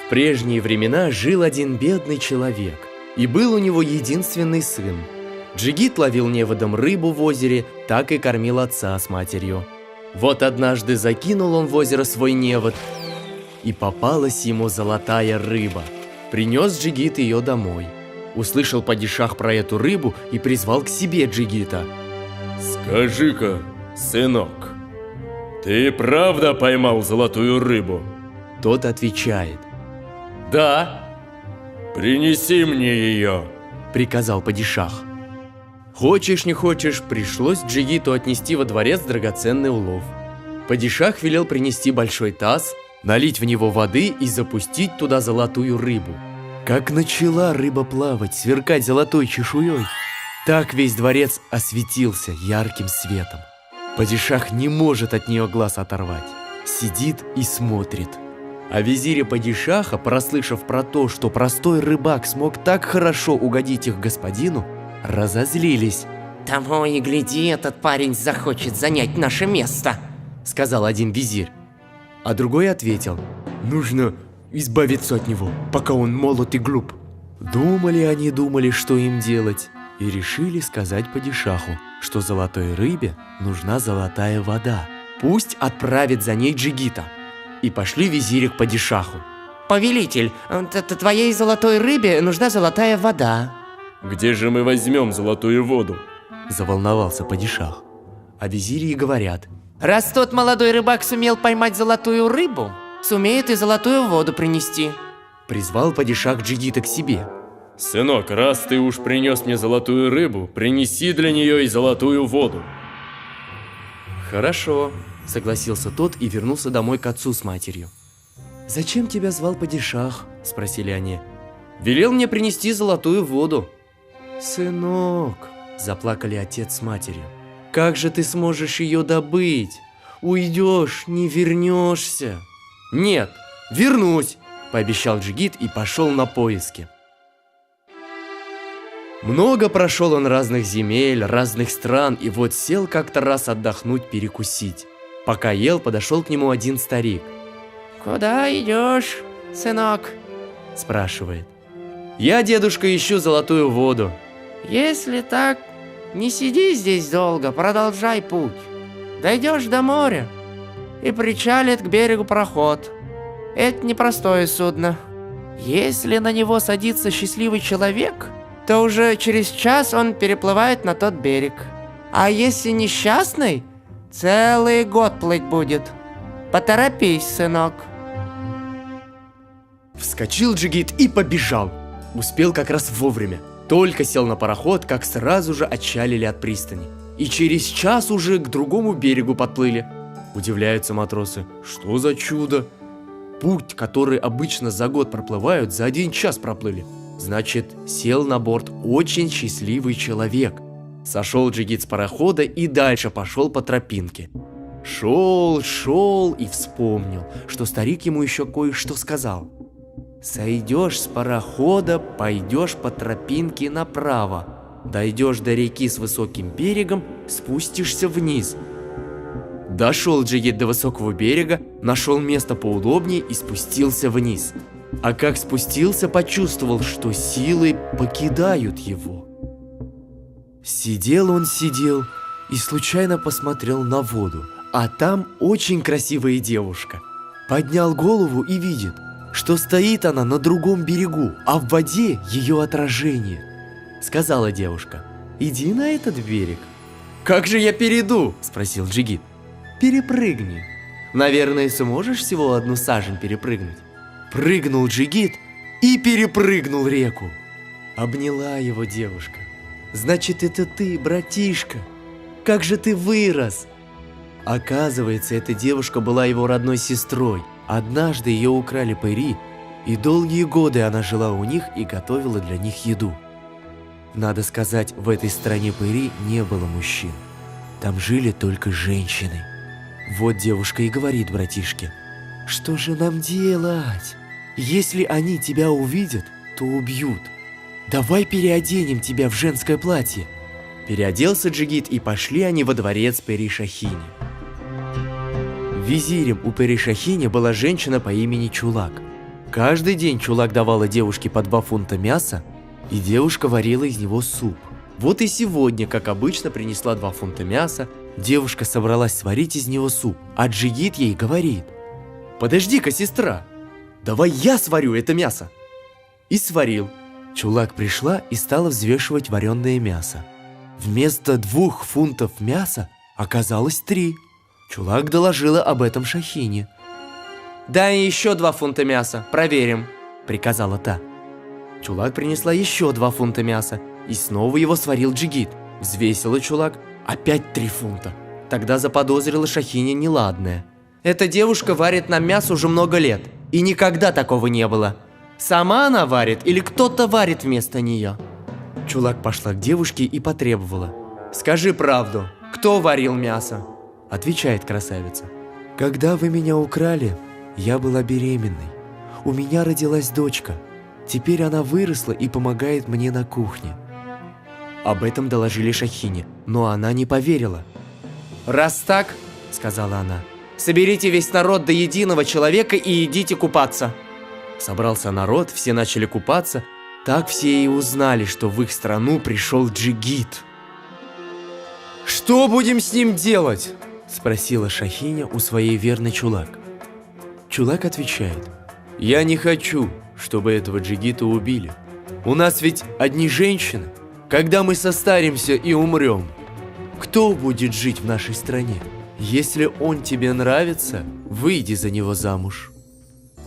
В прежние времена жил один бедный человек, и был у него единственный сын. Джигит ловил неводом рыбу в озере, так и кормил отца с матерью. Вот однажды закинул он в озеро свой невод, и попалась ему золотая рыба. Принес Джигит ее домой. Услышал падишах про эту рыбу и призвал к себе Джигита. «Скажи-ка, сынок, ты правда поймал золотую рыбу?» Тот отвечает: «Да». «Принеси мне ее», приказал падишах. Хочешь не хочешь, пришлось Джигиту отнести во дворец драгоценный улов. Падишах велел принести большой таз, налить в него воды и запустить туда золотую рыбу. Как начала рыба плавать, сверкать золотой чешуей, так весь дворец осветился ярким светом. Падишах не может от нее глаз оторвать, сидит и смотрит. А визири падишаха, прослышав про то, что простой рыбак смог так хорошо угодить их господину, разозлились. «Того и гляди, этот парень захочет занять наше место», сказал один визирь. А другой ответил: нужно избавиться от него, пока он молод и глуп. Думали они, думали, что им делать, и решили сказать падишаху, что золотой рыбе нужна золотая вода. Пусть отправит за ней Джигита. И пошли визири к падишаху. «Повелитель, твоей золотой рыбе нужна золотая вода». «Где же мы возьмем золотую воду?» Заволновался падишах. А визири говорят: «Раз тот молодой рыбак сумел поймать золотую рыбу, сумеет и золотую воду принести». Призвал падишах Джигита к себе. «Сынок, раз ты уж принес мне золотую рыбу, принеси для нее и золотую воду». «Хорошо», — согласился тот и вернулся домой к отцу с матерью. «Зачем тебя звал падишах?» — спросили они. «Велел мне принести золотую воду». «Сынок», — заплакали отец с матерью, — «как же ты сможешь ее добыть? Уйдешь, не вернешься». «Нет, вернусь», — пообещал Джигит и пошел на поиски. Много прошел он разных земель, разных стран, и вот сел как-то раз отдохнуть, перекусить. Пока ел, подошел к нему один старик. «Куда идешь, сынок?» — спрашивает. «Я, дедушка, ищу золотую воду». «Если так, не сиди здесь долго, продолжай путь. Дойдешь до моря, и причалит к берегу пароход. Это непростое судно. Если на него садится счастливый человек, то уже через час он переплывает на тот берег. А если несчастный, целый год плыть будет. Поторопись, сынок». Вскочил Джигит и побежал. Успел как раз вовремя. Только сел на пароход, как сразу же отчалили от пристани. И через час уже к другому берегу подплыли. Удивляются матросы: что за чудо? Путь, который обычно за год проплывают, за 1 час проплыли. Значит, сел на борт очень счастливый человек. Сошел Джигит с парохода и дальше пошел по тропинке. Шел и вспомнил, что старик ему еще кое-что сказал. «Сойдешь с парохода, пойдешь по тропинке направо. Дойдешь до реки с высоким берегом, спустишься вниз». Дошел Джигит до высокого берега, нашел место поудобнее и спустился вниз. А как спустился, почувствовал, что силы покидают его. Сидел и случайно посмотрел на воду, а там очень красивая девушка. Поднял голову и видит, что стоит она на другом берегу, а в воде ее отражение. Сказала девушка: «Иди на этот берег». «Как же я перейду?» – спросил Джигит. «Перепрыгни. Наверное, сможешь всего 1 сажень перепрыгнуть». Прыгнул Джигит и перепрыгнул реку. Обняла его девушка. «Значит, это ты, братишка? Как же ты вырос!» Оказывается, эта девушка была его родной сестрой. Однажды ее украли пыри, и долгие годы она жила у них и готовила для них еду. Надо сказать, в этой стране пыри не было мужчин. Там жили только женщины. Вот девушка и говорит братишке: «Что же нам делать? Если они тебя увидят, то убьют. Давай переоденем тебя в женское платье». Переоделся Джигит, и пошли они во дворец Пери-Шахини. Визирем у Пери-Шахини была женщина по имени Чулак. Каждый день Чулак давала девушке по 2 фунта мяса, и девушка варила из него суп. Вот и сегодня, как обычно, принесла 2 фунта мяса, девушка собралась сварить из него суп, а Джигит ей говорит: «Подожди-ка, сестра, давай я сварю это мясо!» И сварил. Чулак пришла и стала взвешивать вареное мясо. Вместо 2 фунтов мяса оказалось 3. Чулак доложила об этом Шахине. «Дай еще 2 фунта мяса, проверим», — приказала та. Чулак принесла еще 2 фунта мяса, и снова его сварил Джигит. Взвесила Чулак, опять 3 фунта. Тогда заподозрила Шахине неладное. «Эта девушка варит нам мясо уже много лет, и никогда такого не было. Сама она варит или кто-то варит вместо нее?» Чулак пошла к девушке и потребовала: «Скажи правду, кто варил мясо?» Отвечает красавица: «Когда вы меня украли, я была беременной. У меня родилась дочка. Теперь она выросла и помогает мне на кухне». Об этом доложили Шахине, но она не поверила. «Раз так, — сказала она, — соберите весь народ до единого человека и идите купаться». Собрался народ, все начали купаться. Так все и узнали, что в их страну пришел Джигит. «Что будем с ним делать?» — спросила Шахиня у своей верной Чулак. Чулак отвечает: «Я не хочу, чтобы этого Джигита убили. У нас ведь одни женщины. Когда мы состаримся и умрем, кто будет жить в нашей стране? Если он тебе нравится, выйди за него замуж».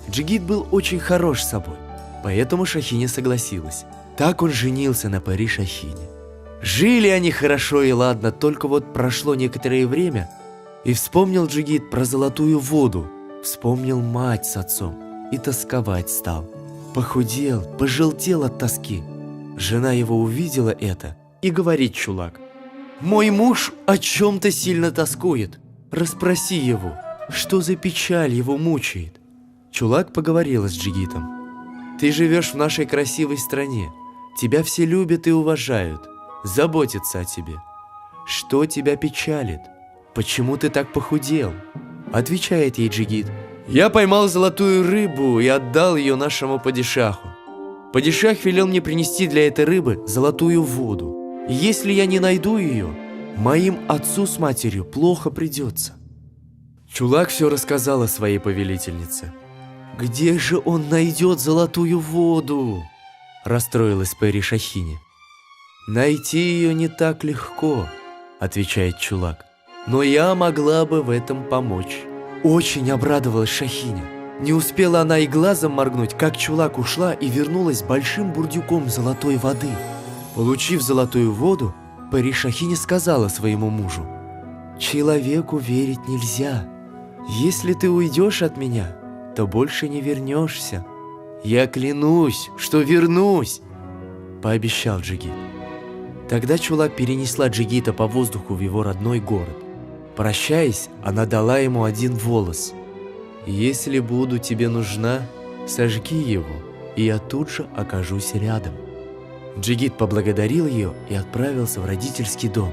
Джигит был очень хорош собой, поэтому Шахиня согласилась. Так он женился на пари Шахине. Жили они хорошо и ладно, только вот прошло некоторое время, и вспомнил Джигит про золотую воду, вспомнил мать с отцом и тосковать стал. Похудел, пожелтел от тоски. Жена его увидела это и говорит Чулак: «Мой муж о чем-то сильно тоскует. Расспроси его, что за печаль его мучает». Чулак поговорила с Джигитом: «Ты живешь в нашей красивой стране. Тебя все любят и уважают, заботятся о тебе. Что тебя печалит? Почему ты так похудел?» Отвечает ей Джигит: «Я поймал золотую рыбу и отдал ее нашему падишаху. Падишах велел мне принести для этой рыбы золотую воду. И если я не найду ее, моим отцу с матерью плохо придется». Чулак все рассказала своей повелительнице. «Где же он найдет золотую воду?» — расстроилась Пери Шахине. «Найти ее не так легко», — отвечает Чулак. «Но я могла бы в этом помочь». Очень обрадовалась Шахиня. Не успела она и глазом моргнуть, как Чулак ушла и вернулась с большим бурдюком золотой воды. Получив золотую воду, Пери Шахиня сказала своему мужу: «Человеку верить нельзя. Если ты уйдешь от меня, то больше не вернешься. Я клянусь, что вернусь», — пообещал Джигит. Тогда Чулак перенесла Джигита по воздуху в его родной город. Прощаясь, она дала ему 1 волос. «Если буду тебе нужна, сожги его, и я тут же окажусь рядом». Джигит поблагодарил ее и отправился в родительский дом.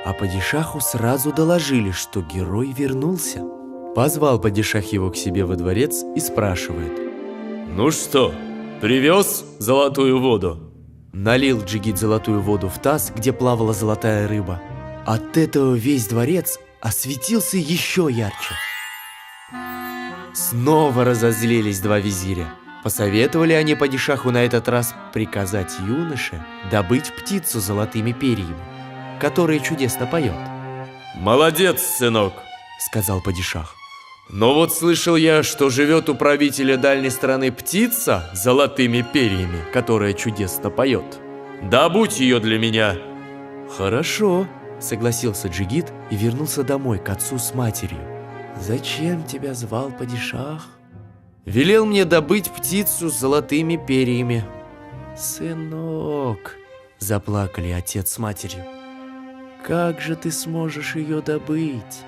А падишаху сразу доложили, что герой вернулся. Позвал падишах его к себе во дворец и спрашивает: «Ну что, привез золотую воду?» Налил Джигит золотую воду в таз, где плавала золотая рыба. От этого весь дворец осветился еще ярче. Снова разозлились 2 визиря. Посоветовали они падишаху на этот раз приказать юноше добыть птицу с золотыми перьями, которая чудесно поет. «Молодец, сынок», — сказал падишах. «но вот слышал я, что живет у правителя дальней страны птица с золотыми перьями, которая чудесно поет. Добудь ее для меня». «Хорошо», — согласился Джигит и вернулся домой к отцу с матерью. «Зачем тебя звал падишах?» «Велел мне добыть птицу с золотыми перьями». «Сынок», — заплакали отец с матерью, — «как же ты сможешь ее добыть?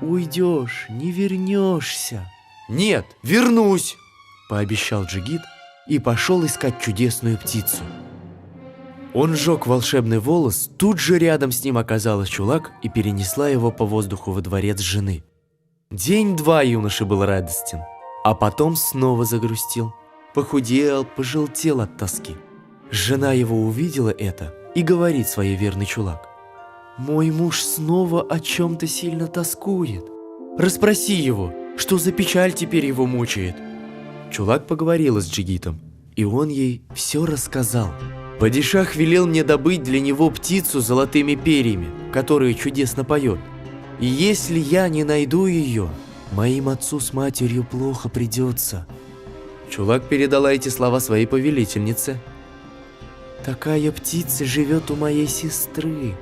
Уйдешь, не вернешься». «Нет, вернусь», — пообещал Джигит и пошел искать чудесную птицу. Он сжег волшебный волос, тут же рядом с ним оказалась Чулак и перенесла его по воздуху во дворец жены. День 2 юноша был радостен. а потом снова загрустил. Похудел, пожелтел от тоски. Жена его увидела это и говорит своей верный чулак: «Мой муж снова о чем-то сильно тоскует. Расспроси его, что за печаль теперь его мучает». Чулак поговорила с Джигитом, и он ей все рассказал. «Падишах велел мне добыть для него птицу с золотыми перьями, которая чудесно поет. И если я не найду ее, моим отцу с матерью плохо придется». Чулак передала эти слова своей повелительнице. «Такая птица живет у моей сестры.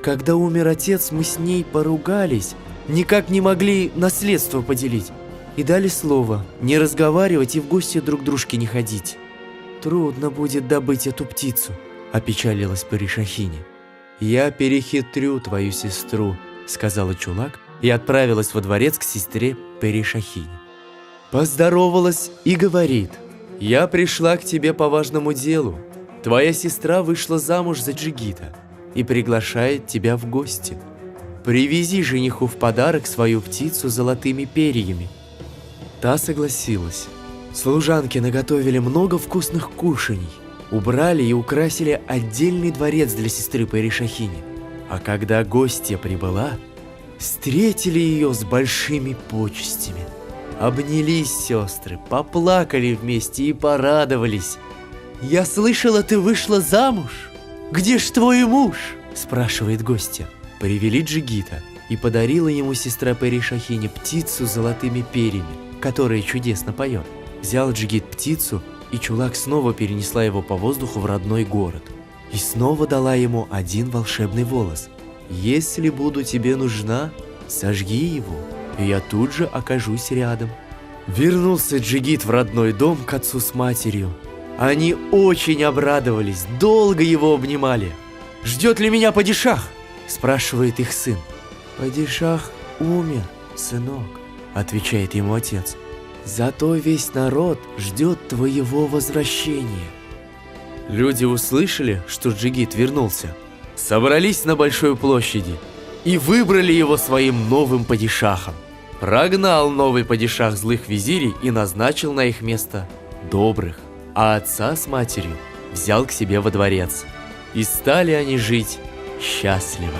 Когда умер отец, мы с ней поругались, никак не могли наследство поделить. И дали слово не разговаривать и в гости друг к дружке не ходить. Трудно будет добыть эту птицу», — опечалилась Паришахиня. «Я перехитрю твою сестру», — сказала Чулак и отправилась во дворец к сестре Паришахине. Поздоровалась и говорит: «Я пришла к тебе по важному делу. Твоя сестра вышла замуж за Джигита и приглашает тебя в гости. Привези жениху в подарок свою птицу с золотыми перьями». Та согласилась. Служанки наготовили много вкусных кушаний, убрали и украсили отдельный дворец для сестры Паришахини. А когда гостья прибыла, встретили ее с большими почестями. Обнялись сестры, поплакали вместе и порадовались. «Я слышала, ты вышла замуж. Где ж твой муж?» – спрашивает гостья. Привели Джигита, и подарила ему сестра Паришахини птицу с золотыми перьями, которая чудесно поет. Взял Джигит птицу, и Чулак снова перенесла его по воздуху в родной город. И снова дала ему один волшебный волос. «Если буду тебе нужна, сожги его, и я тут же окажусь рядом». Вернулся Джигит в родной дом к отцу с матерью. Они очень обрадовались, долго его обнимали. «Ждет ли меня падишах?» – спрашивает их сын. «Падишах умер, сынок», – отвечает ему отец. «Зато весь народ ждет твоего возвращения». Люди услышали, что Джигит вернулся, собрались на большой площади и выбрали его своим новым падишахом. Прогнал новый падишах злых визирей и назначил на их место добрых, а отца с матерью взял к себе во дворец. И стали они жить счастливо.